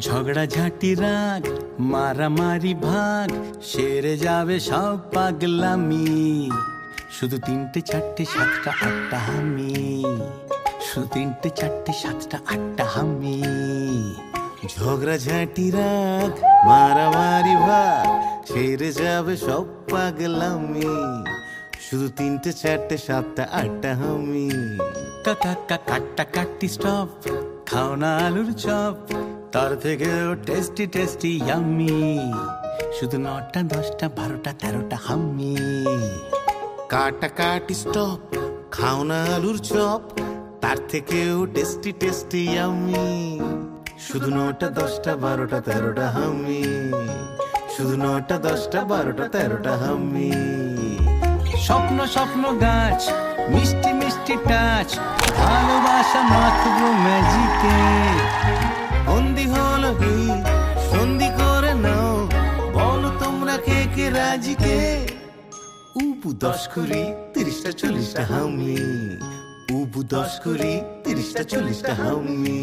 ঝগড়া ঝাঁটি রাগ মারামারি ভাগ সেরে যাবে সব পাগলামি। শুধু 3টে 4টে 7টা 8টা আমি, শুধু 3টে 4টে 7টা 8টা আমি। ঝগড়া ঝাঁটি রাগ মারামারি ভাগ সেরে যাবে সব পাগলামি। শুধু 3টে 4টে 7টা 8টা আমি। কাকা কাটা কাটি স্টপ, খাও না আলুর চপ, তার থেকেও টেস্টি টেস্টি ইয়াম্মি। শুধু 9টা 10টা 12টা 13টা আমি। কাটা কাটি স্টপ, খাও না আলুর চপ, তার থেকেও টেস্টি টেস্টি ইয়াম্মি। শুধু 9টা 10টা 12টা 13টা আমি। শুধু 9টা 10টা 12টা 13টা আমি। স্বপ্ন স্বপ্ন গাছ মিষ্টি মিষ্টি টাচ, ভালোবাসা মাখবো ম্যাজিকে। বন্দি হলো কি সন্ধি করে নাও, বলো তোমরা কে কে রাজি কে। উবু 10 কুড়ি 30টা 40টা আমি। উবু 10 কুড়ি 30টা 40টা আমি।